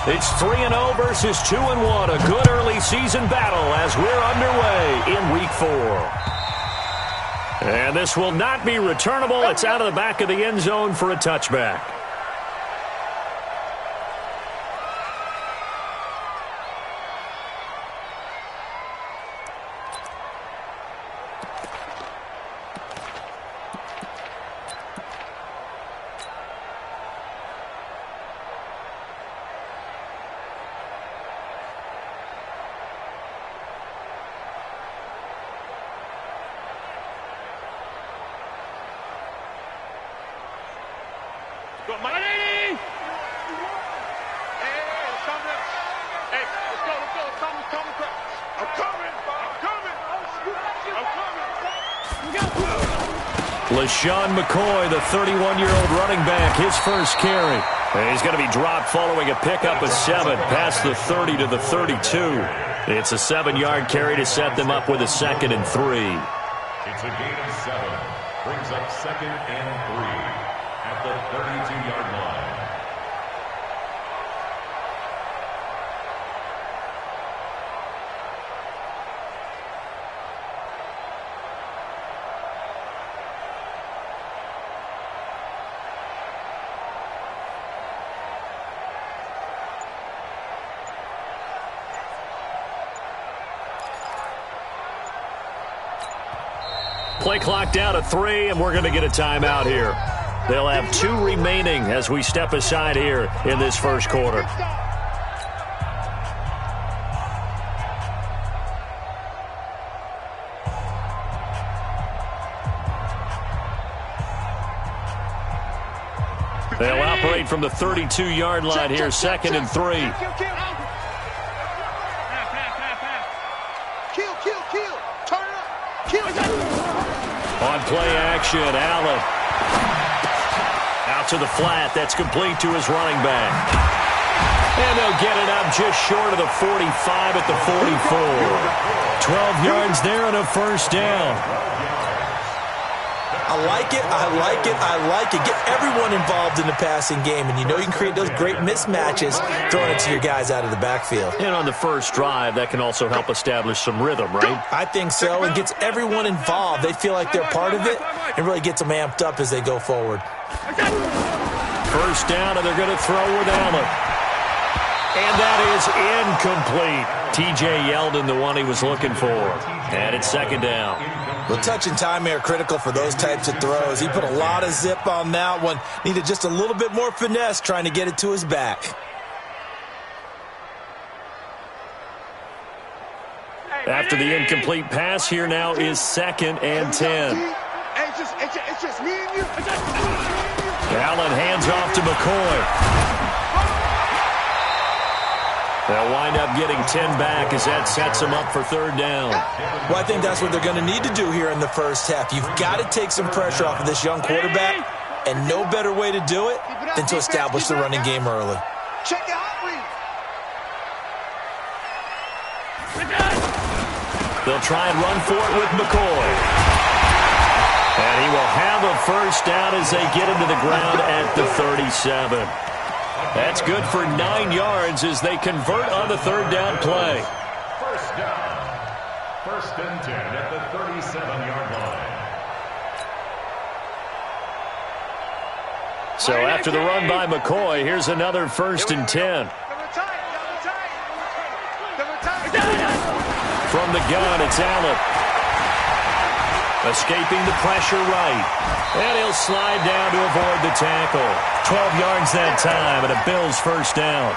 It's 3-0 versus 2-1. A good early season battle as we're underway in Week 4. And this will not be returnable. It's out of the back of the end zone for a touchback. LaShawn McCoy, the 31-year-old running back, his first carry. And he's going to be dropped following a pickup of 7 past the 30 to the 32. It's a 7-yard carry to set them up with a 2nd and 3. It's a gain of 7. Brings up 2nd and 3 at the 32-yard line. Play clock down to 3, and we're going to get a timeout here. They'll have 2 remaining as we step aside here in this first quarter. They'll operate from the 32-yard line here, 2nd and 3. On play action, Allen. Out to the flat. That's complete to his running back. And they'll get it up just short of the 45 at the 44. 12 yards there and a first down. I like it, I like it, I like it. Get everyone involved in the passing game, and you know you can create those great mismatches throwing it to your guys out of the backfield. And on the first drive, that can also help establish some rhythm, right? I think so, and gets everyone involved. They feel like they're part of it, and really gets them amped up as they go forward. First down, and they're going to throw with Allen. And that is incomplete. T.J. Yeldon, the one he was looking for. And it's 2nd down. The touch and time are critical for those types of throws. He put a lot of zip on that one. Needed just a little bit more finesse trying to get it to his back. After the incomplete pass, here now is 2nd and 10. It's just me and you. Allen hands off to McCoy. They'll wind up getting 10 back as that sets them up for 3rd down. Well, I think that's what they're going to need to do here in the first half. You've got to take some pressure off of this young quarterback, and no better way to do it than to establish the running game early. Check it out, They'll try and run for it with McCoy. And he will have a first down as they get him to the ground at the 37. That's good for 9 yards as they convert on the 3rd down play. First down. 1st and 10 at the 37-yard line. So after the run by McCoy, here's another 1st and 10. From the gun, it's Allen. Escaping the pressure right. And he'll slide down to avoid the tackle. 12 yards that time, and a Bills first down.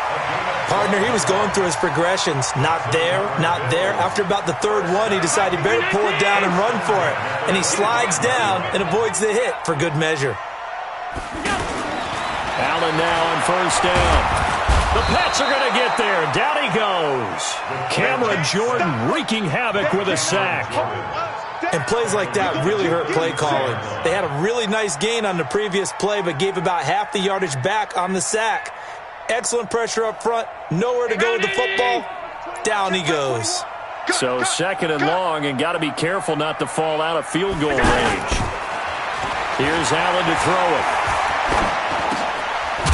Partner, he was going through his progressions. Not there, not there. After about the 3rd one, he decided he better pull it down and run for it. And he slides down and avoids the hit for good measure. Allen now on first down. The Pats are going to get there. Down he goes. Cameron Jordan wreaking havoc with a sack. And plays like that really hurt play calling. They had a really nice gain on the previous play, but gave about half the yardage back on the sack. Excellent pressure up front. Nowhere to go with the football. Down he goes. So 2nd and long, and got to be careful not to fall out of field goal range. Here's Allen to throw it.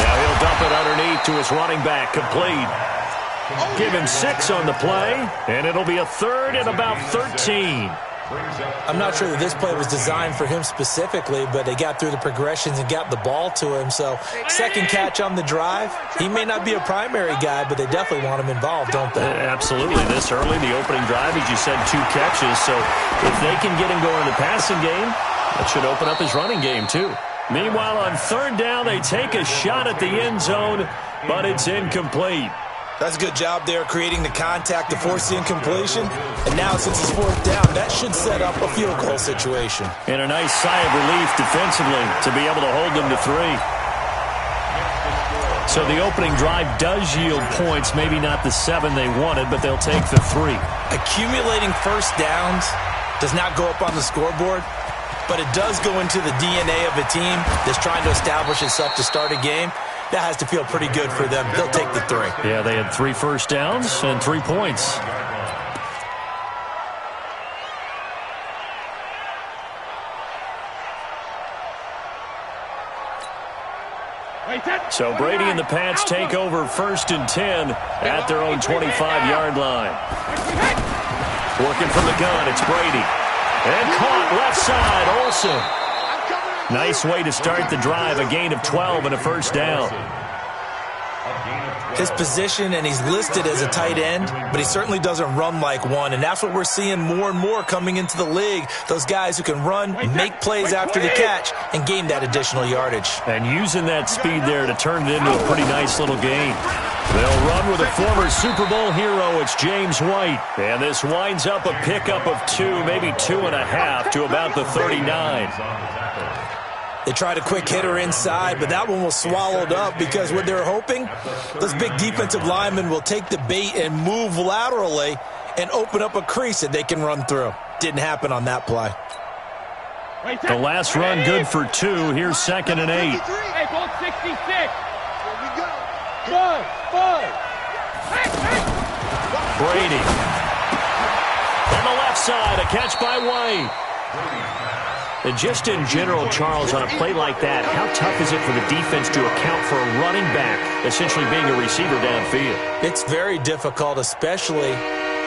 Now Now he'll dump it underneath to his running back, complete. Give him 6 on the play, and it'll be a third and about 13. I'm not sure that this play was designed for him specifically, but they got through the progressions and got the ball to him. So second catch on the drive. He may not be a primary guy, but they definitely want him involved, don't they? Absolutely. This early, the opening drive, as you said, 2 catches. So if they can get him going in the passing game, that should open up his running game too. Meanwhile, on third down, they take a shot at the end zone, but it's incomplete. That's a good job there, creating the contact to force the incompletion. And now, since it's fourth down, that should set up a field goal situation. And a nice sigh of relief defensively to be able to hold them to 3. So the opening drive does yield points, maybe not the 7 they wanted, but they'll take the 3. Accumulating first downs does not go up on the scoreboard, but it does go into the DNA of a team that's trying to establish itself to start a game. That has to feel pretty good for them. They'll take the 3. Yeah, they had 3 first downs and 3 points. So Brady and the Pats take over 1st and 10 at their own 25-yard line. Working from the gun, it's Brady. And caught left side, Olsen. Nice way to start the drive, a gain of 12 and a first down. His position, and he's listed as a tight end, but he certainly doesn't run like one, and that's what we're seeing more and more coming into the league. Those guys who can run, make plays after the catch, and gain that additional yardage. And using that speed there to turn it into a pretty nice little gain. They'll run with a former Super Bowl hero. It's James White. And this winds up a pickup of 2, maybe 2.5 to about the 39. They tried a quick hitter inside, but that one was swallowed up because what they're hoping, those big defensive linemen will take the bait and move laterally and open up a crease that they can run through. Didn't happen on that play. The last run good for 2. Here's 2nd and 8. Hey, ball 66. Here we go. Brady. On the left side, a catch by White. And just in general, Charles, on a play like that, how tough is it for the defense to account for a running back essentially being a receiver downfield? It's very difficult, especially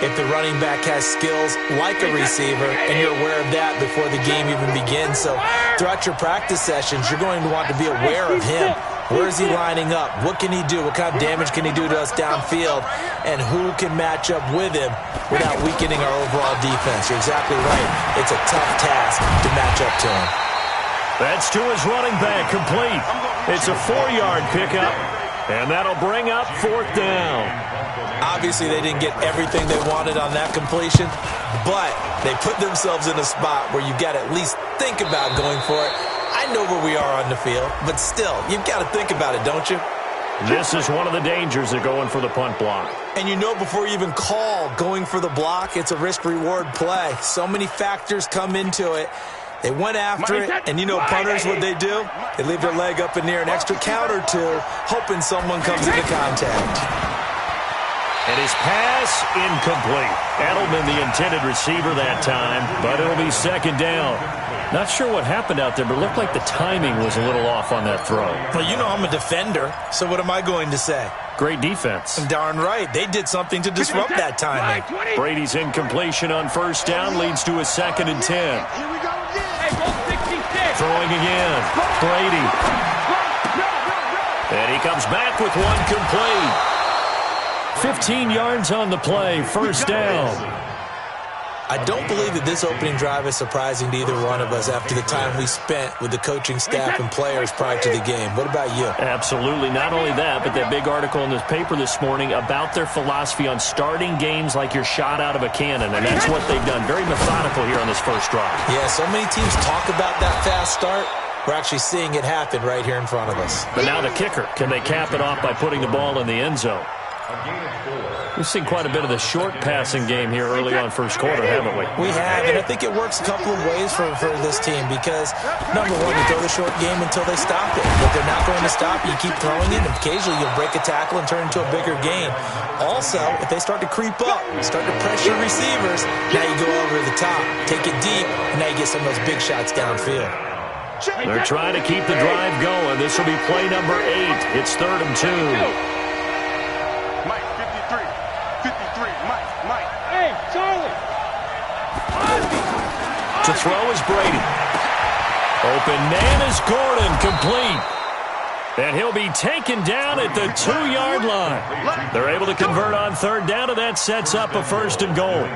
if the running back has skills like a receiver, and you're aware of that before the game even begins. So throughout your practice sessions, you're going to want to be aware of him. Where is he lining up? What can he do? What kind of damage can he do to us downfield? And who can match up with him without weakening our overall defense? You're exactly right. It's a tough task to match up to him. That's to his running back, complete. It's a 4-yard pickup, and that'll bring up 4th down. Obviously, they didn't get everything they wanted on that completion, but they put themselves in a spot where you've got to at least think about going for it. I know where we are on the field, but still, you've got to think about it, don't you? This is one of the dangers of going for the punt block. And you know before you even call going for the block, it's a risk-reward play. So many factors come into it. They went after it, and you know punters, what they do? They leave their leg up in the air an extra count or 2, hoping someone comes into contact. And his pass incomplete. Edelman, the intended receiver that time, but it'll be 2nd down. Not sure what happened out there, but it looked like the timing was a little off on that throw. Well, you know I'm a defender, so what am I going to say? Great defense. Darn right. They did something to disrupt that timing. Brady's incompletion on 1st down leads to a 2nd and 10. Here we go again. Hey, ball 66. Throwing again. Brady. And he comes back with one complete. 15 yards on the play, 1st down. I don't believe that this opening drive is surprising to either one of us after the time we spent with the coaching staff and players prior to the game. What about you? Absolutely. Not only that, but that big article in the paper this morning about their philosophy on starting games like you're shot out of a cannon, and that's what they've done. Very methodical here on this first drive. Yeah, so many teams talk about that fast start. We're actually seeing it happen right here in front of us. But now the kicker. Can they cap it off by putting the ball in the end zone? We've seen quite a bit of the short passing game here early on first quarter, haven't we? We have, and I think it works a couple of ways for this team because, number one, you throw the short game until they stop it. But they're not going to stop it. You keep throwing it, and occasionally you'll break a tackle and turn into a bigger gain. Also, if they start to creep up, start to pressure receivers, now you go over the top, take it deep, and now you get some of those big shots downfield. They're trying to keep the drive going. This will be play number 8. It's 3rd and 2. Mike, 53. 53. Mike. Hey, Charlie. To throw is Brady. Open man is Gordon, complete. And he'll be taken down at the 2-yard line. They're able to convert on 3rd down, and that sets up a 1st and goal.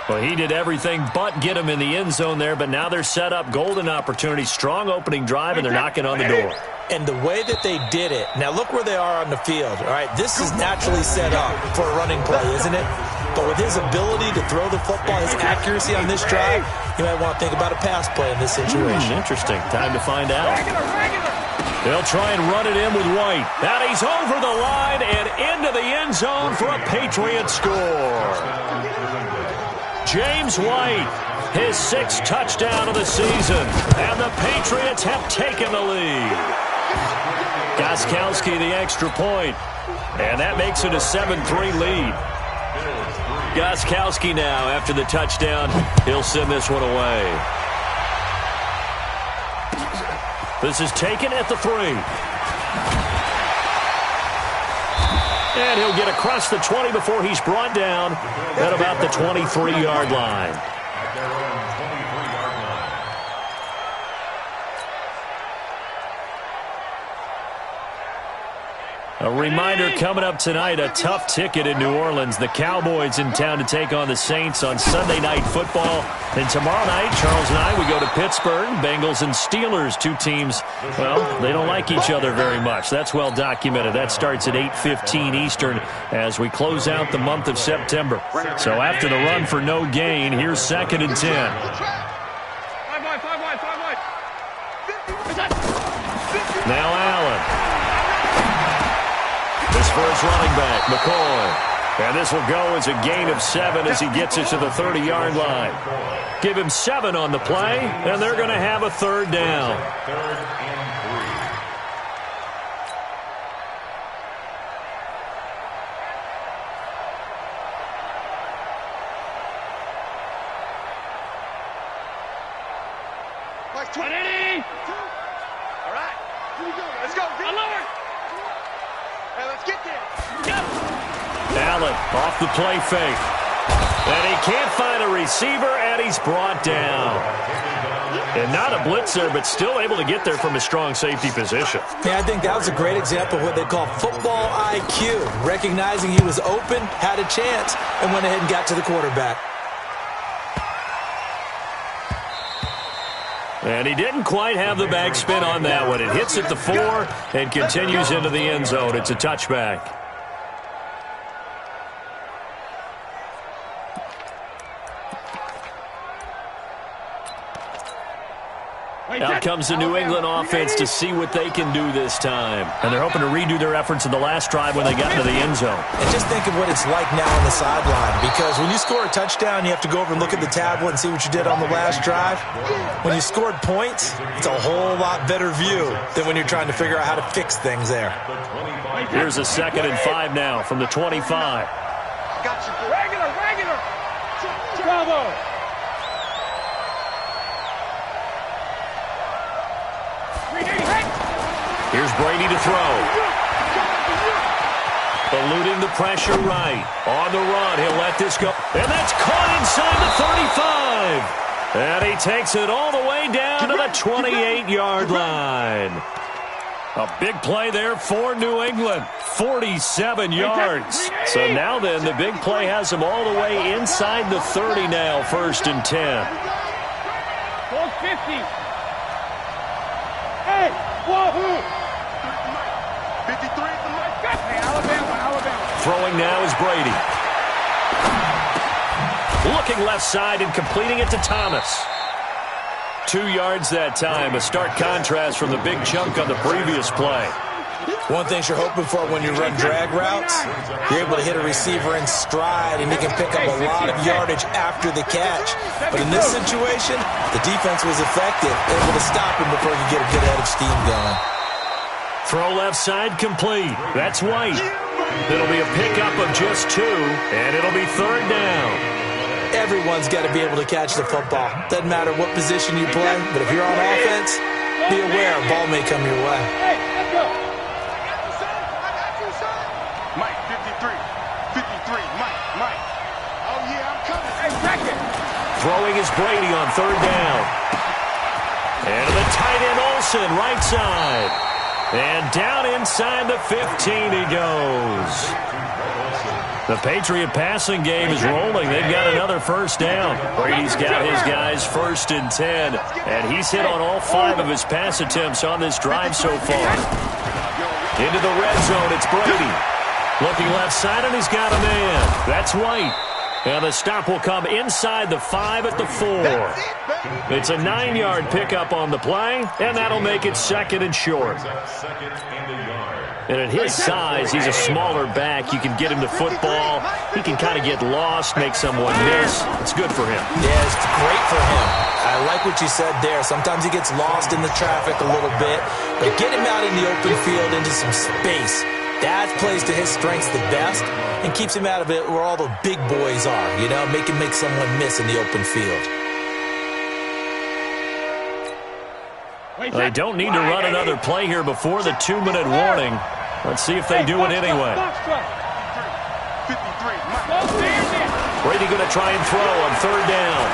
Well, he did everything but get him in the end zone there, but now they're set up golden opportunity, strong opening drive, and they're knocking on the door. And the way that they did it, now look where they are on the field. All right, this is naturally set up for a running play, isn't it? But with his ability to throw the football, his accuracy on this drive, you might want to think about a pass play in this situation. Interesting. Time to find out. They'll try and run it in with White. And he's over the line and into the end zone for a Patriot score. James White, his 6th touchdown of the season. And the Patriots have taken the lead. Gostkowski the extra point. And that makes it a 7-3 lead. Gostkowski now, after the touchdown, he'll send this one away. This is taken at the 3. And he'll get across the 20 before he's brought down at about the 23-yard line. A reminder coming up tonight, a tough ticket in New Orleans. The Cowboys in town to take on the Saints on Sunday Night Football. And tomorrow night, Charles and I, we go to Pittsburgh. Bengals and Steelers, 2 teams, well, they don't like each other very much. That's well documented. That starts at 8:15 Eastern as we close out the month of September. So after the run for no gain, here's 2nd and 10. 5 wide. Now Allen. This for his running back, McCoy. And this will go as a gain of 7 as he gets it to the 30-yard line. Give him 7 on the play, and they're going to have a 3rd down. 3rd and 3. All right. Here we go. Let's go. Unload. Hey, let's get there. Allen off the play fake. And he can't find a receiver, and he's brought down. And not a blitzer, but still able to get there from a strong safety position. Yeah, I think that was a great example of what they call football IQ. Recognizing he was open, had a chance, and went ahead and got to the quarterback. And he didn't quite have the backspin on that one. It hits at the 4 and continues into the end zone. It's a touchback. Out comes the New England offense to see what they can do this time. And they're hoping to redo their efforts in the last drive when they got into the end zone. And just think of what it's like now on the sideline. Because when you score a touchdown, you have to go over and look at the tablet and see what you did on the last drive. When you scored points, it's a whole lot better view than when you're trying to figure out how to fix things there. Here's a 2nd and 5 now from the 25. Got you. Regular. Bravo. Here's Brady to throw. Eluding the pressure right. On the run, he'll let this go. And that's caught inside the 35. And he takes it all the way down to the 28-yard line. A big play there for New England. 47 yards. So now then, the big play has him all the way inside the 30 now, 1st and 10. 50. Hey, wahoo! 53 for Mike. Hey, Alabama. Throwing now is Brady. Looking left side and completing it to Thomas. 2 yards that time. A stark contrast from the big chunk on the previous play. One thing you're hoping for when you run drag routes, you're able to hit a receiver in stride, and he can pick up a lot of yardage after the catch. But in this situation, the defense was effective, able to stop him before he could get a good head of steam going. Throw left side complete. That's White. It'll be a pickup of just 2, and it'll be 3rd down. Everyone's got to be able to catch the football. Doesn't matter what position you play, but if you're on offense, be aware a ball may come your way. Hey, let's go. I got you, son. Mike, 53. 53. Mike. Oh, yeah, I'm coming. Hey, check it. Throwing is Brady on third down. And to the tight end, Olsen, right side. And down inside the 15 he goes. The Patriot passing game is rolling. They've got another first down. Brady's got his guys 1st and 10. And he's hit on all 5 of his pass attempts on this drive so far. Into the red zone, it's Brady. Looking left side, and he's got a man. That's White. And the stop will come inside the 5 at the 4. It's a 9-yard pickup on the play, and that'll make it 2nd and short. And at his size, he's a smaller back. You can get him the football. He can kind of get lost, make someone miss. It's good for him. Yeah, it's great for him. I like what you said there. Sometimes he gets lost in the traffic a little bit, but get him out in the open field into some space. That plays to his strengths the best and keeps him out of it where all the big boys are, you know, make someone miss in the open field. They don't need to run another play here before the 2-minute warning. Let's see if they do it anyway. Brady going to try and throw on third down.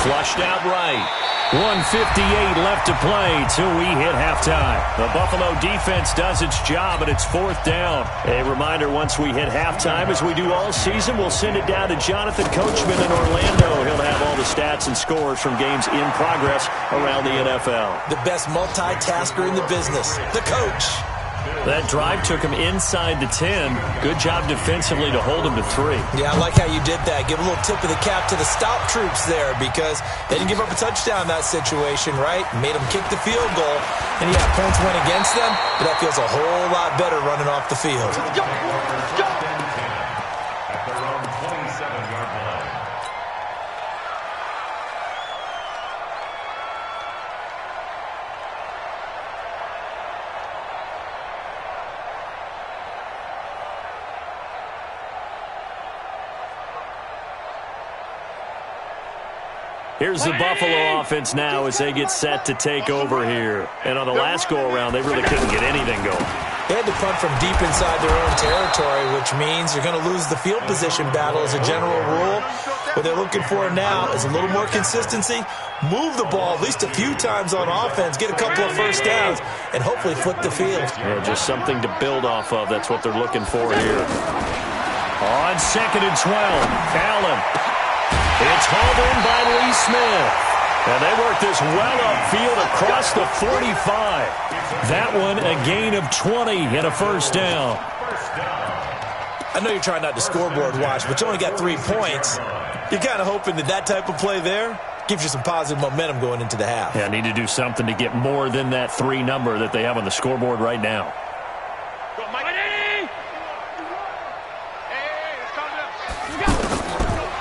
Flushed out right. 1:58 left to play till we hit halftime. The Buffalo defense does its job, and it's 4th down. A reminder, once we hit halftime, as we do all season, we'll send it down to Jonathan Coachman in Orlando. He'll have all the stats and scores from games in progress around the NFL. The best multitasker in the business, the coach. That drive took him inside the 10. Good job defensively to hold him to 3. Yeah, I like how you did that. Give a little tip of the cap to the stop troops there because they didn't give up a touchdown in that situation, right? Made them kick the field goal. And yeah, points went against them, but that feels a whole lot better running off the field. At their own 27-yard line. Here's the Buffalo offense now as they get set to take over here. And on the last go-around, they really couldn't get anything going. They had to punt from deep inside their own territory, which means you're going to lose the field position battle as a general rule. What they're looking for now is a little more consistency, move the ball at least a few times on offense, get a couple of first downs, and hopefully flip the field. Yeah, just something to build off of. That's what they're looking for here. On 2nd and 12, Allen. It's hauled in by Lee Smith. And they work this well upfield across the 45. That one a gain of 20 and a first down. I know you're trying not to scoreboard watch, but you only got 3 points. You're kind of hoping that type of play there gives you some positive momentum going into the half. Yeah, need to do something to get more than that 3 number that they have on the scoreboard right now.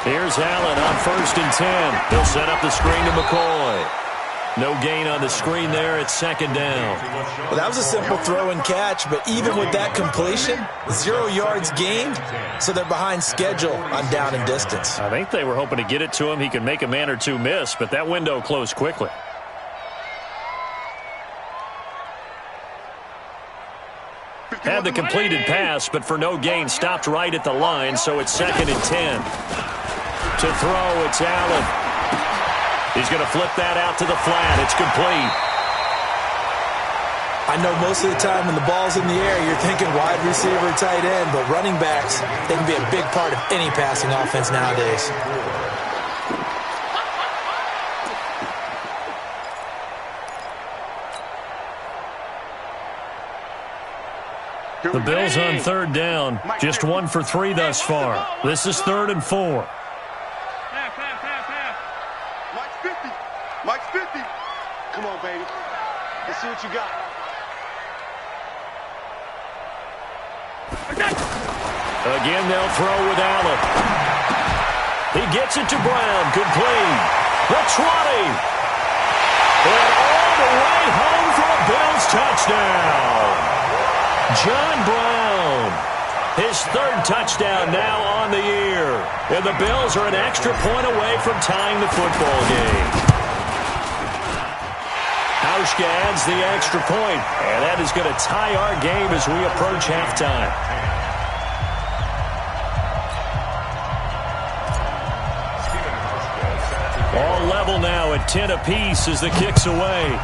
Here's Allen on 1st and 10. He'll set up the screen to McCoy. No gain on the screen there. It's 2nd down. Well, that was a simple throw and catch, but even with that completion, 0 yards gained, so they're behind schedule on down and distance. I think they were hoping to get it to him. He could make a man or two miss, but that window closed quickly. Had the completed pass, but for no gain, stopped right at the line, so it's 2nd and 10. To throw, it's Allen. He's going to flip that out to the flat. It's complete. I know most of the time when the ball's in the air, you're thinking wide receiver, tight end, but running backs, they can be a big part of any passing offense nowadays. The Bills on 3rd down. Just 1 for 3 thus far. This is 3rd and 4. Mike's 50. Mike's 50. Come on, baby. Let's see what you got. Again, they'll throw with Allen. He gets it to Brown. Complete. The 20. And all the way home for a Bills touchdown. John Brown. His third touchdown now on the year. And the Bills are an extra point away from tying the football game. Hauschka adds the extra point, and that is going to tie our game as we approach halftime. All level now at 10 apiece as the kick's away.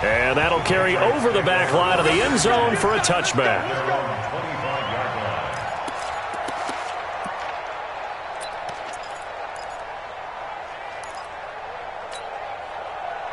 And that'll carry over the back line of the end zone for a touchback.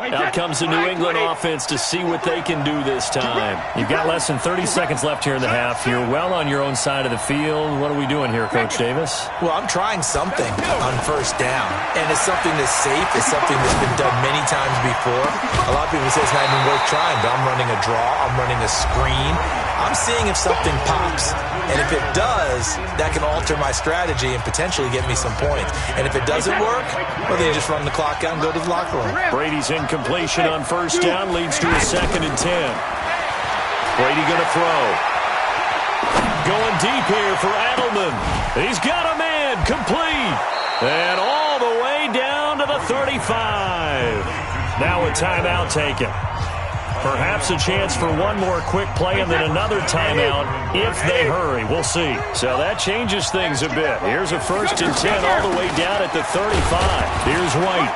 Out comes the New England offense to see what they can do this time. You've got less than 30 seconds left here in the half. You're well on your own side of the field. What are we doing here, Coach Davis? Well, I'm trying something on first down, and it's something that's safe. It's something that's been done many times before. A lot of people say it's not even worth trying, but I'm running a draw. I'm running a screen. I'm seeing if something pops. And if it does, that can alter my strategy and potentially get me some points. And if it doesn't work, well, then you just run the clock out and go to the locker room. Brady's incompletion on first down leads to a 2nd and 10. Brady going to throw. Going deep here for Edelman. He's got a man complete. And all the way down to the 35. Now a timeout taken. Perhaps a chance for one more quick play and then another timeout if they hurry. We'll see. So that changes things a bit. Here's a 1st and 10 all the way down at the 35. Here's White.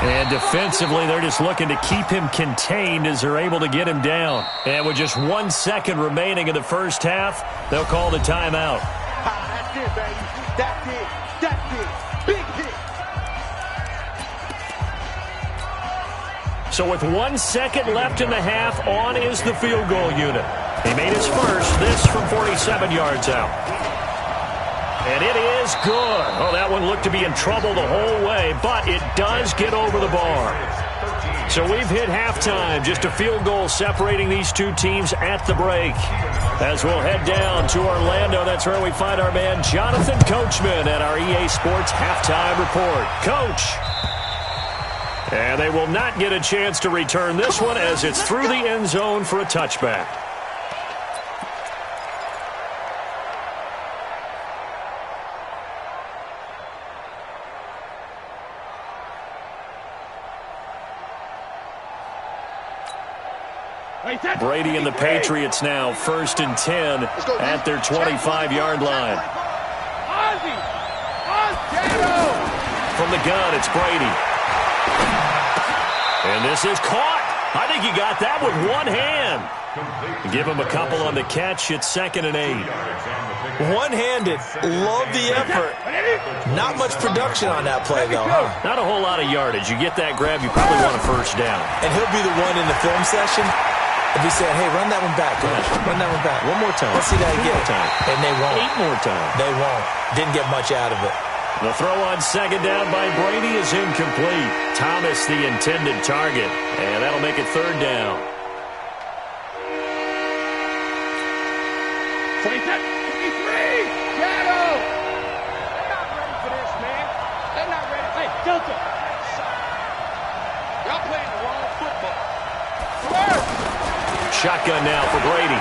And defensively, they're just looking to keep him contained as they're able to get him down. And with just 1 second remaining in the first half, they'll call the timeout. That's it, baby. That's it. That's it. Big hit. So with 1 second left in the half, on is the field goal unit. He made his first, this from 47 yards out. And it is good. Oh, that one looked to be in trouble the whole way, but it does get over the bar. So we've hit halftime, just a field goal separating these two teams at the break. As we'll head down to Orlando, that's where we find our man Jonathan Coachman at our EA Sports Halftime Report. Coach. And they will not get a chance to return this one as it's through the end zone for a touchback. Brady and the Patriots now 1st and 10 at their 25-yard line. From the gun, it's Brady. And this is caught. I think he got that with one hand. Give him a couple on the catch. It's 2nd and 8. One-handed. Love the effort. Not much production on that play, though, huh? Not a whole lot of yardage. You get that grab, you probably want a first down. And he'll be the one in the film session. If he said, hey, run that one back, Coach. Run that one back. One more time. Let's see that again. One more time. And they won't. 8 more times. They won't. Didn't get much out of it. The throw on 2nd down by Brady is incomplete. Thomas the intended target, and that'll make it 3rd down. 23! Shadow! They're not ready for this, man. They're not ready. Hey, Delta! Y'all playing the wrong football. Shotgun now for Brady.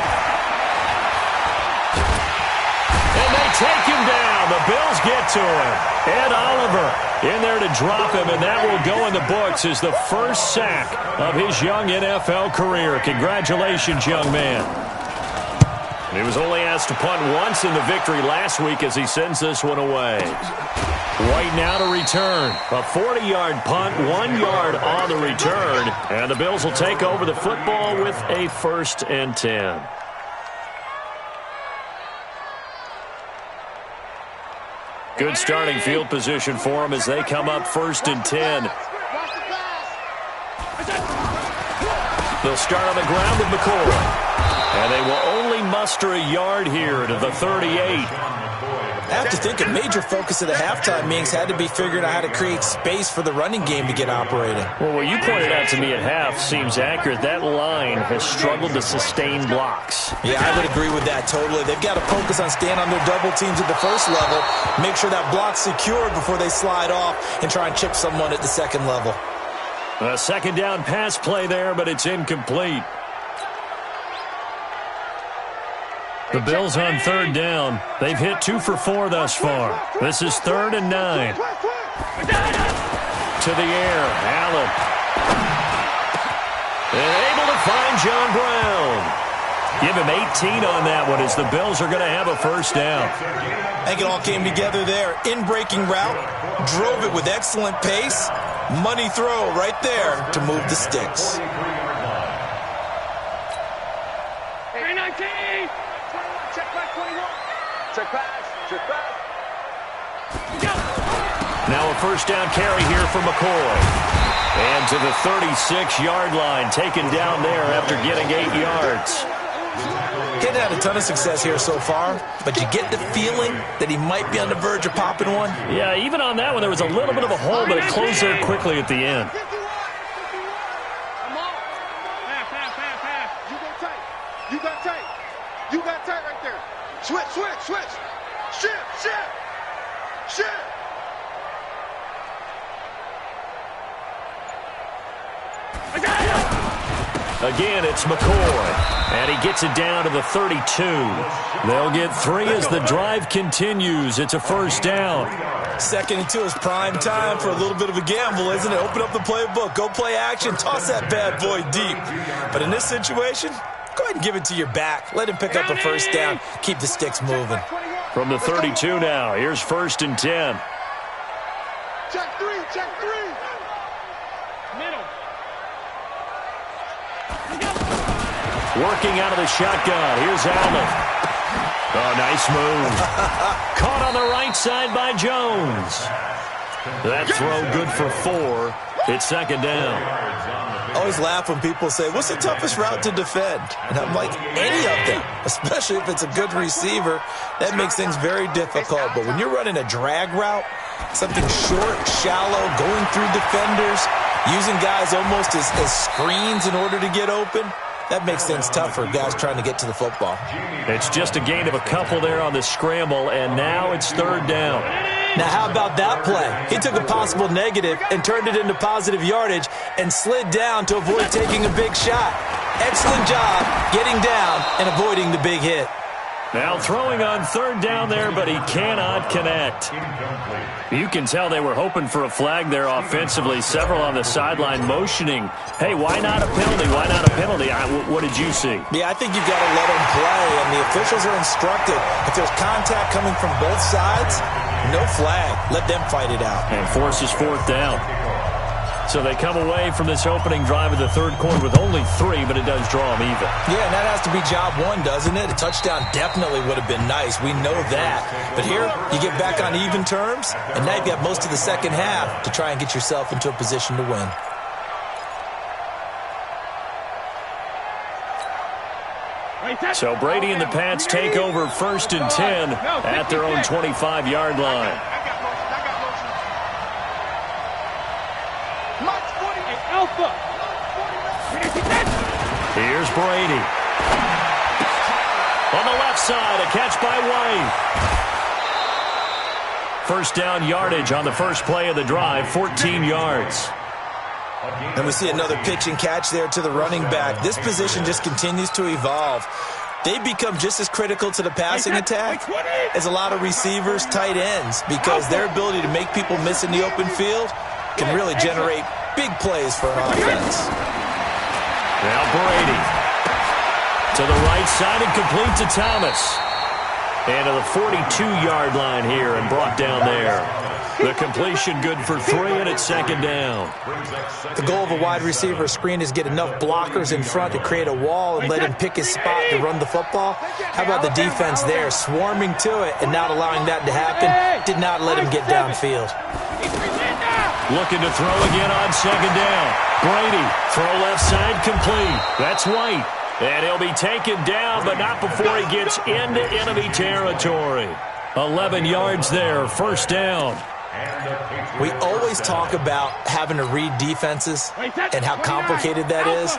And they take him down. The Bills get to him. Ed Oliver in there to drop him, and that will go in the books as the first sack of his young NFL career. Congratulations, young man. He was only asked to punt once in the victory last week as he sends this one away. White now to return. A 40-yard punt, 1 yard on the return. And the Bills will take over the football with a 1st and 10. Good starting field position for them as they come up 1st and 10. They'll start on the ground with McCoy. And they will only muster a yard here to the 38. I have to think a major focus of the halftime meetings had to be figuring out how to create space for the running game to get operating. Well, what you pointed out to me at half seems accurate. That line has struggled to sustain blocks. Yeah, I would agree with that totally. They've got to focus on staying on their double teams at the first level, make sure that block's secured before they slide off and try and chip someone at the second level. A 2nd down pass play there, but it's incomplete. The Bills on 3rd down. They've hit 2 for 4 thus far. This is 3rd and 9. To the air, Allen. And able to find John Brown. Give him 18 on that one as the Bills are going to have a first down. I think it all came together there. In-breaking route, drove it with excellent pace. Money throw right there to move the sticks. Hey, 19! Check back 21. Check pass. Check pass. Now a first down carry here for McCoy. And to the 36-yard line, taken down there after getting 8 yards. He hadn't had a ton of success here so far, but you get the feeling that he might be on the verge of popping one. Yeah, even on that one, there was a little bit of a hole, but it closed there quickly at the end. Come on. Pass. You go tight. You got tight. You got tight right there. Switch. Shift. Again, it's McCoy, and he gets it down to the 32. They'll get 3 as the drive continues. It's a first down. 2nd and 2 is prime time for a little bit of a gamble, isn't it? Open up the playbook, go play action, toss that bad boy deep. But in this situation, go ahead and give it to your back. Let him pick up a first down. Keep the sticks moving. From the 32 now, here's 1st and 10. Check 3. Middle. Working out of the shotgun. Here's Allen. Oh, nice move. Caught on the right side by Jones. That throw good for 4. It's 2nd down. I always laugh when people say, what's the toughest route to defend? And I'm like, any of them, especially if it's a good receiver. That makes things very difficult. But when you're running a drag route, something short, shallow, going through defenders, using guys almost as screens in order to get open, that makes things tough for guys trying to get to the football. It's just a gain of a couple there on the scramble, and now it's 3rd down. Now, how about that play? He took a possible negative and turned it into positive yardage and slid down to avoid taking a big shot. Excellent job getting down and avoiding the big hit. Now throwing on 3rd down there, but he cannot connect. You can tell they were hoping for a flag there offensively. Several on the sideline motioning, hey, why not a penalty? Why not a penalty? What did you see? Yeah, I think you've got to let them play, and the officials are instructed. If there's contact coming from both sides, no flag. Let them fight it out. And forces 4th down. So they come away from this opening drive of the 3rd quarter with only 3, but it does draw them even. Yeah, and that has to be job 1, doesn't it? A touchdown definitely would have been nice. We know that. But here, you get back on even terms, and now you've got most of the second half to try and get yourself into a position to win. So Brady and the Pats take over 1st and 10 at their own 25-yard line. Here's Brady. On the left side, a catch by White. First down yardage on the first play of the drive, 14 yards. And we see another pitch and catch there to the running back. This position just continues to evolve. They become just as critical to the passing attack as a lot of receivers, tight ends, because their ability to make people miss in the open field can really generate big plays for an offense. Now Brady to the right side and complete to Thomas. And to the 42-yard line here and brought down there. The completion good for 3, and it's 2nd down. The goal of a wide receiver screen is get enough blockers in front to create a wall and let him pick his spot to run the football. How about the defense there, swarming to it and not allowing that to happen? Did not let him get downfield. Looking to throw again on 2nd down. Brady, throw left side complete. That's White. And he'll be taken down, but not before he gets into enemy territory. 11 yards there, 1st down. We always talk about having to read defenses and how complicated that is.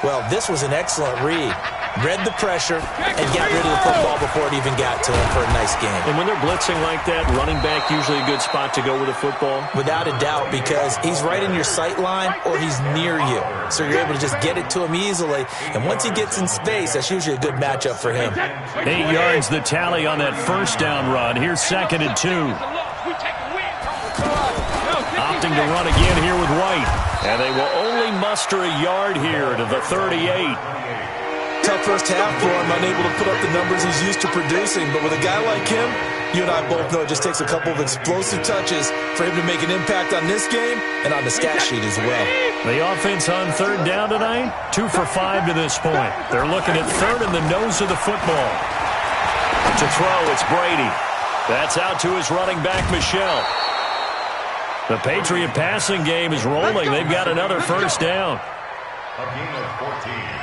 Well, this was an excellent read. read the pressure, and got rid of the football before it even got to him for a nice game. And when they're blitzing like that, running back usually a good spot to go with the football? Without a doubt, because he's right in your sight line or he's near you. So you're able to just get it to him easily. And once he gets in space, that's usually a good matchup for him. 8 yards the tally on that first down run. Here's 2nd and 2. Opting to run again here with White. And they will only muster a yard here to the 38. Tough first half for him, unable to put up the numbers he's used to producing. But with a guy like him, you and I both know it just takes a couple of explosive touches for him to make an impact on this game and on the stat sheet as well. The offense on 3rd down tonight, 2 for 5 to this point. They're looking at 3rd in the nose of the football. To throw, it's Brady. That's out to his running back, Michelle. The Patriot passing game is rolling. They've got another first down. A gain of 14.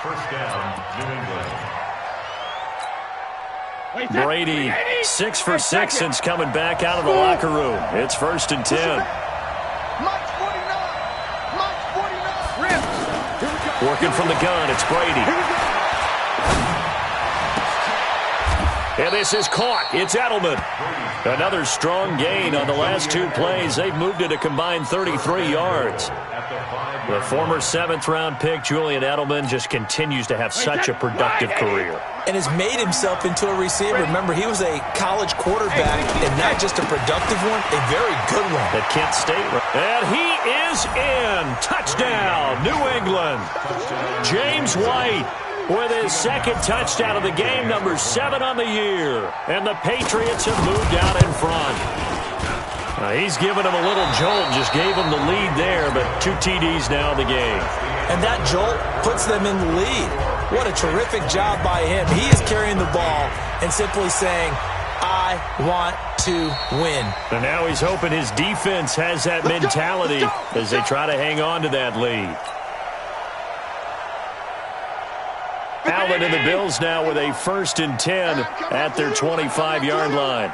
First down, New England. Brady, 6 for 6 since coming back out of the locker room. It's 1st and 10. Working from the gun, it's Brady. And this is caught. It's Edelman. Another strong gain on the last 2 plays. They've moved it a combined 33 yards. The former 7th-round pick, Julian Edelman, just continues to have such a productive career. And has made himself into a receiver. Remember, he was a college quarterback, and not just a productive one, a very good one. At Kent State. And he is in. Touchdown, New England. James White with his 2nd touchdown of the game, number 7 on the year. And the Patriots have moved out in front. He's given him a little jolt, just gave him the lead there, but 2 TDs now in the game. And that jolt puts them in the lead. What a terrific job by him. He is carrying the ball and simply saying, I want to win. And now he's hoping his defense has that mentality as they try to hang on to that lead. Allen and the Bills now with a 1st and 10 at their 25-yard line.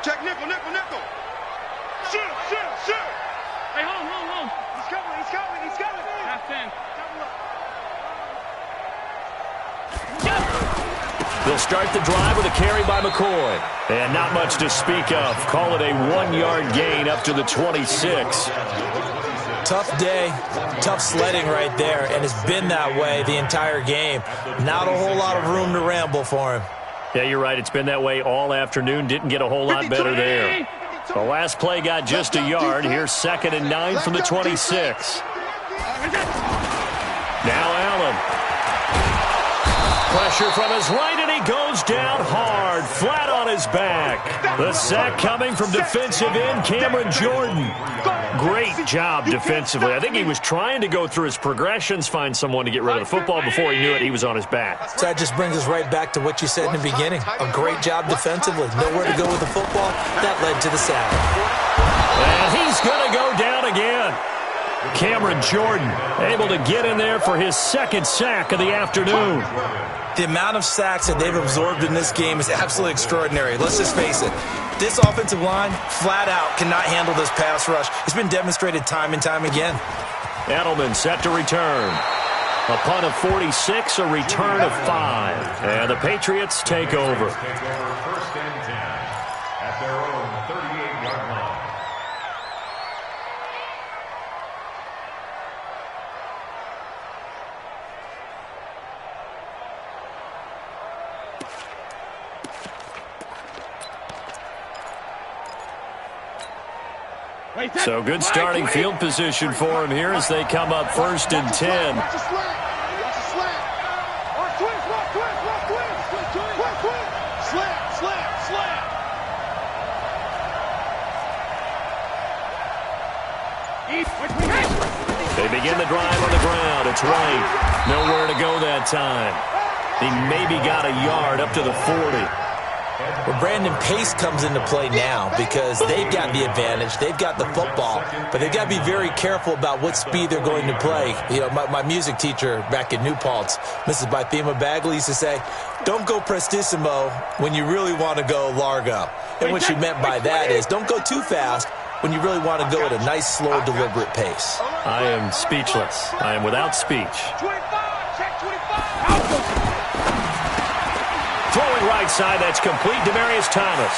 Check nickel. Shoot. Hey, hold. He's coming. Half 10. They'll start the drive with a carry by McCoy. And not much to speak of. Call it a 1-yard gain up to the 26. Tough day, tough sledding right there, and it's been that way the entire game. Not a whole lot of room to ramble for him. Yeah, you're right. It's been that way all afternoon. Didn't get a whole lot better there. The last play got just a yard. Here's 2nd and 9 from the 26. Now Allen. Pressure from his right, and he goes down hard, flat on his back. The sack coming from defensive end Cameron Jordan. Great job defensively. I think he was trying to go through his progressions, find someone to get rid of the football. Before he knew it, he was on his back. So that just brings us right back to what you said in the beginning. A great job defensively. Nowhere to go with the football. That led to the sack. And he's going to go down again. Cameron Jordan able to get in there for his 2nd sack of the afternoon. The amount of sacks that they've absorbed in this game is absolutely extraordinary. Let's just face it. This offensive line, flat out, cannot handle this pass rush. It's been demonstrated time and time again. Edelman set to return. A punt of 46, a return of 5. And the Patriots take over. 1st and 10 at their own 38-yard line. So good starting field position for him here as they come up 1st and 10. Watch the slant. Slant. They begin the drive on the ground. It's White. Nowhere to go that time. He maybe got a yard up to the 40. Well, Brandon, pace comes into play now because they've got the advantage. They've got the football, but they've got to be very careful about what speed they're going to play. You know, my music teacher back in New Paltz, Mrs. Bythema Bagley, used to say, don't go prestissimo when you really want to go largo. And what she meant by that is don't go too fast when you really want to go at a nice, slow, deliberate pace. I am speechless. I am without speech. 25, check 25. Throwing right side, that's complete. Demaryius Thomas.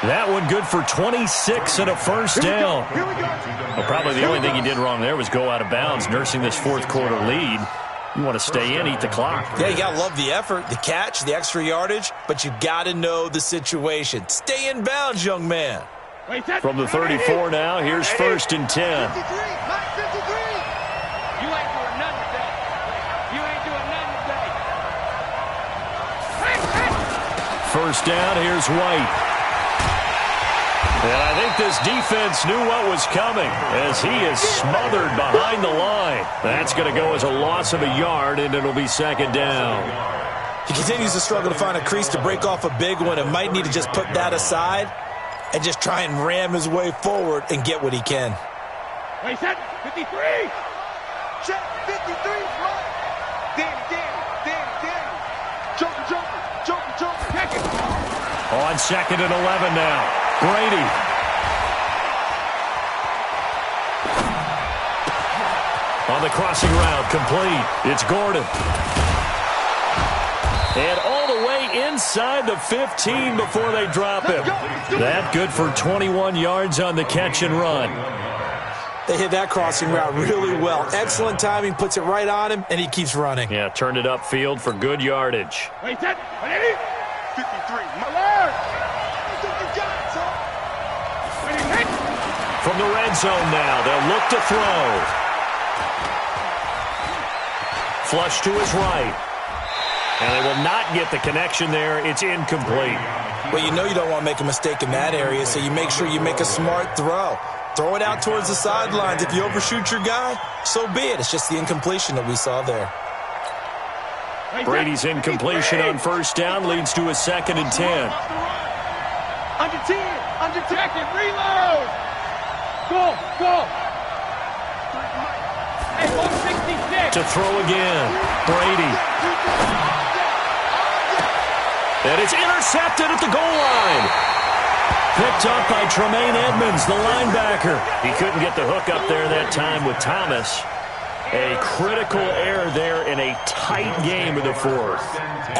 That one good for 26 and a first down. Well, probably the only thing he did wrong there was go out of bounds, nursing this fourth quarter lead. You want to stay in, eat the clock. Yeah, you got to love the effort, the catch, the extra yardage, but you got to know the situation. Stay in bounds, young man. From the 34 now, here's 1st and 10. 53, Mike 53. You ain't doing nothing today. You ain't doing nothing today. First down, here's White. And I think this defense knew what was coming as he is smothered behind the line. That's going to go as a loss of a yard, and it'll be 2nd down. He continues to struggle to find a crease to break off a big one and might need to just put that aside and just try and ram his way forward and get what he can. Wait, set 53. Check 53. Danny. Joker. Check it. On 2nd and 11 now. Brady. On the crossing route, complete. It's Gordon. And all the way inside the 15 before they drop him. That good for 21 yards on the catch and run. They hit that crossing route really well. Excellent timing, puts it right on him, and he keeps running. Yeah, turned it upfield for good yardage. Wait, set 53. My lord. From the red zone now, they'll look to throw. Flush to his right. And they will not get the connection there. It's incomplete. Well, you know you don't want to make a mistake in that area, so you make sure you make a smart throw. Throw it out towards the sidelines. If you overshoot your guy, so be it. It's just the incompletion that we saw there. Brady's incompletion on first down leads to a 2nd and 10. Under 10. Under 10. Reload. Go. Hey, 166. To throw again. Brady. And it's intercepted at the goal line. Picked up by Tremaine Edmonds, the linebacker. He couldn't get the hook up there that time with Thomas. A critical error there in a tight game in the fourth.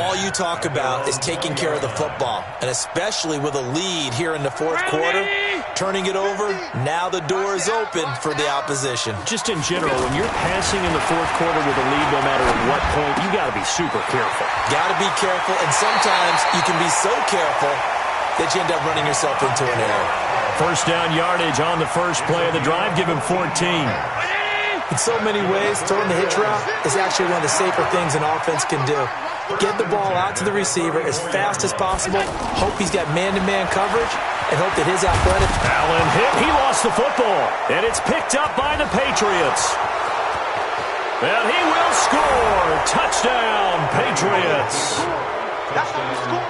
All you talk about is taking care of the football, and especially with a lead here in the fourth quarter, turning it over, now the door is open for the opposition. Just in general, when you're passing in the fourth quarter with a lead, no matter at what point, you got to be super careful. Got to be careful, and sometimes you can be so careful that you end up running yourself into an error. First down yardage on the first play of the drive. Give him 14. In so many ways, throwing the hitch route is actually one of the safer things an offense can do. Get the ball out to the receiver as fast as possible, hope he's got man-to-man coverage, and hope that his athletic... Allen hit. He lost the football, and it's picked up by the Patriots. And he will score. Touchdown, Patriots. That's how you score.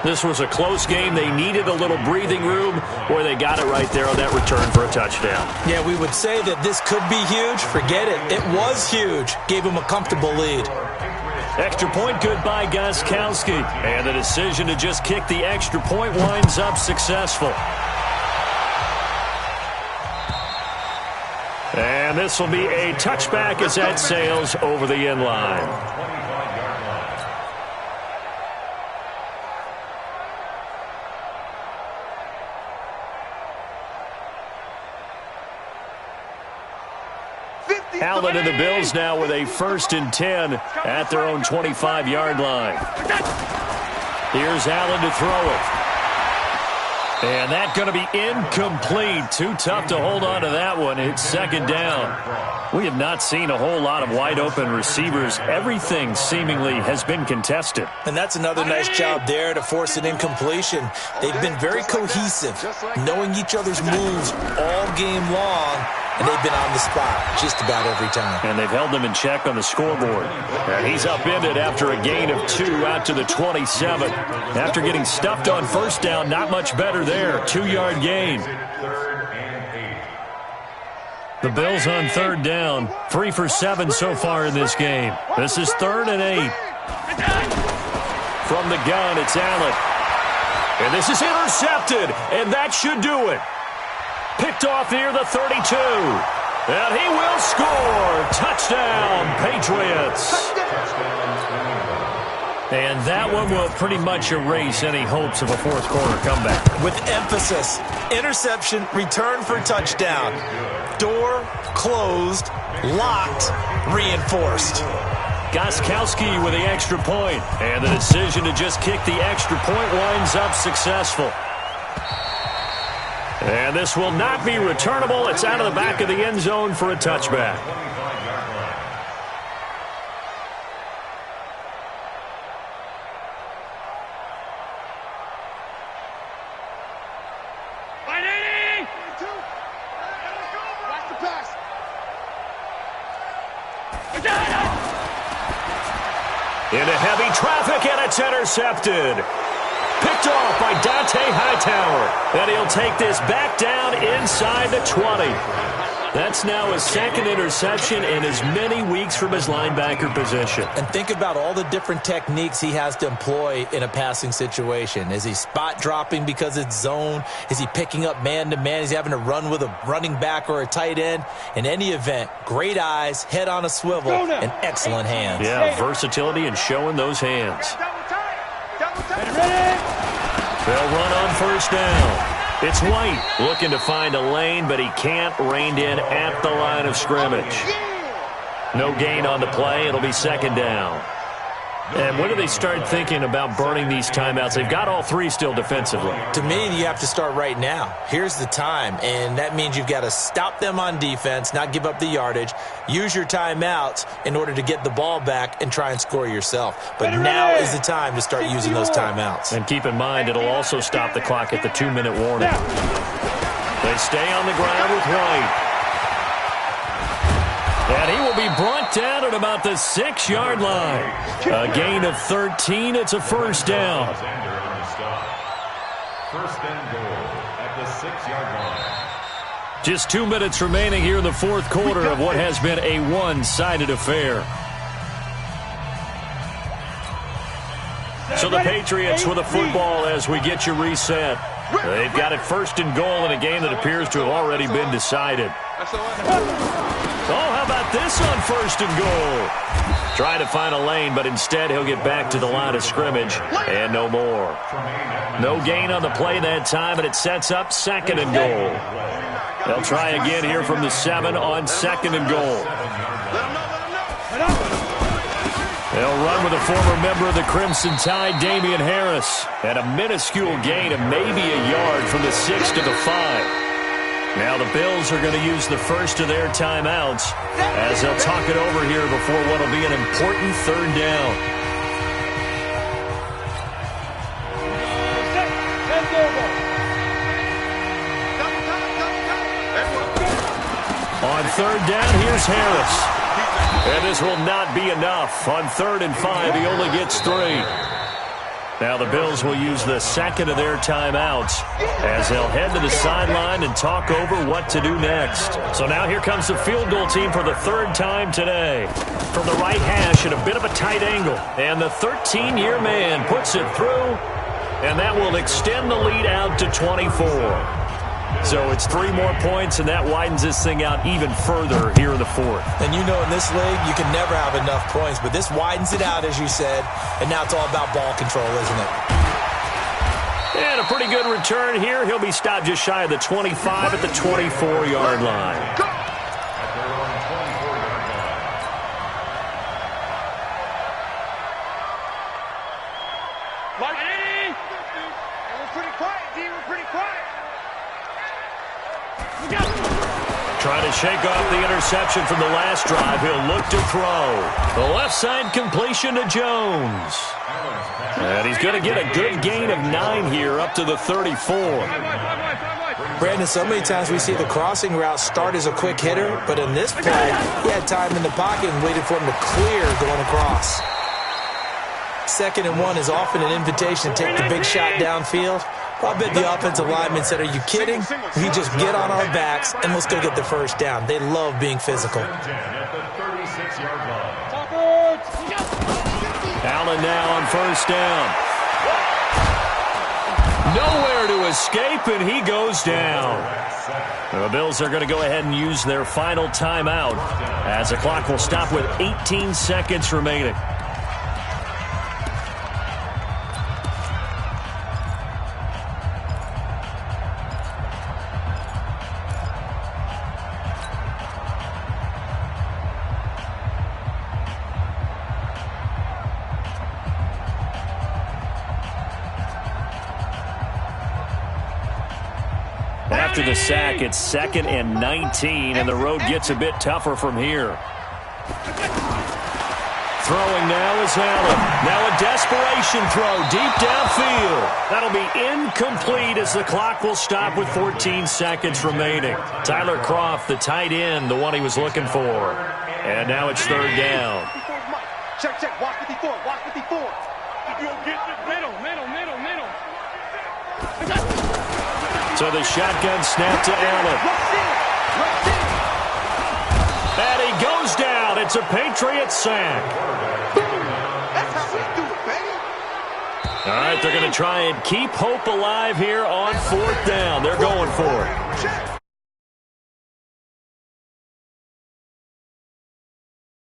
This was a close game. They needed a little breathing room, or they got it right there on that return for a touchdown. Yeah, we would say that this could be huge. Forget it. It was huge. Gave him a comfortable lead. Extra point good by Gostkowski. And the decision to just kick the extra point winds up successful. And this will be a touchback as that sails over the end line. Allen and the Bills now with a 1st and 10 at their own 25-yard line. Here's Allen to throw it. And that's going to be incomplete. Too tough to hold on to that one. It's 2nd down. We have not seen a whole lot of wide-open receivers. Everything seemingly has been contested. And that's another nice job there to force an incompletion. They've been very cohesive, knowing each other's moves all game long, and they've been on the spot just about every time. And they've held them in check on the scoreboard. And he's upended after a gain of 2 out to the 27. After getting stuffed on first down, not much better there. 2-yard gain. The Bills on 3rd down. 3 for 7 so far in this game. This is 3rd and 8. From the gun, it's Allen. And this is intercepted, and that should do it. Picked off near the 32. And he will score. Touchdown, Patriots. And that one will pretty much erase any hopes of a fourth quarter comeback. With emphasis, interception, return for touchdown. Door closed, locked, reinforced. Gostkowski with the extra point. And the decision to just kick the extra point winds up successful. And this will not be returnable. It's out of the back of the end zone for a touchback. Into heavy traffic, and it's intercepted. Picked off by Dante Hightower. And he'll take this back down inside the 20. That's now his second interception in as many weeks from his linebacker position. And think about all the different techniques he has to employ in a passing situation. Is he spot dropping because it's zone? Is he picking up man-to-man? Is he having to run with a running back or a tight end? In any event, great eyes, head on a swivel, and excellent hands. Yeah, versatility and showing those hands. They'll run on first down. It's White looking to find a lane, but he can't. Reined in at the line of scrimmage. No gain on the play. It'll be second down. And when do they start thinking about burning these timeouts? They've got all three still defensively. To me, you have to start right now. Here's the time, and that means you've got to stop them on defense, not give up the yardage, use your timeouts in order to get the ball back and try and score yourself. But now is the time to start using those timeouts. And keep in mind, it'll also stop the clock at the 2-minute warning. They stay on the ground with White. And he will be brought down at about the 6-yard line. A gain of 13. It's a first down. First and goal at the 6-yard line. Just 2 minutes remaining here in the fourth quarter of what has been a one-sided affair. So the Patriots with a football as we get you reset. They've got it first and goal in a game that appears to have already been decided. Oh, how about this on first and goal? Trying to find a lane, but instead he'll get back to the line of scrimmage and no more. No gain on the play that time, and it sets up second and goal. They'll try again here from the 7 on second and goal. They'll run with a former member of the Crimson Tide, Damian Harris, at a minuscule gain of maybe a yard from the 6 to the 5. Now the Bills are going to use the first of their timeouts as they'll talk it over here before what will be an important third down. On third down, here's Harris. And this will not be enough. On 3rd and 5, he only gets 3. Now the Bills will use the second of their timeouts as they'll head to the sideline and talk over what to do next. So now here comes the field goal team for the 3rd time today. From the right hash at a bit of a tight angle. And the 13-year man puts it through, and that will extend the lead out to 24. So it's 3 more points, and that widens this thing out even further here in the 4th. And you know in this league, you can never have enough points, but this widens it out, as you said, and now it's all about ball control, isn't it? And a pretty good return here. He'll be stopped just shy of the 25 at the 24-yard line. We're pretty quiet, D. We're pretty quiet. Trying to shake off the interception from the last drive. He'll look to throw. The left side completion to Jones. And he's going to get a good gain of 9 here up to the 34. Brandon, so many times we see the crossing route start as a quick hitter, but in this play, he had time in the pocket and waited for him to clear going across. 2nd and 1 is often an invitation to take the big shot downfield. I bet the offensive lineman said, are you kidding? We just get on our backs and let's go get the first down. They love being physical. Allen now on first down. Nowhere to escape, and he goes down. The Bills are going to go ahead and use their final timeout as the clock will stop with 18 seconds remaining. After the sack, it's 2nd and 19, and the road gets a bit tougher from here. Throwing now is Allen. Now a desperation throw deep downfield. That'll be incomplete as the clock will stop with 14 seconds remaining. Tyler Kroft, the tight end, the one he was looking for. And now it's 3rd down. Check, check. Watch 54. Watch 54. If you don't get the middle. So the shotgun snap to Allen. And he goes down. It's a Patriot sack. That's how we do it, baby. All right, they're going to try and keep hope alive here on 4th down. They're going for it. Check.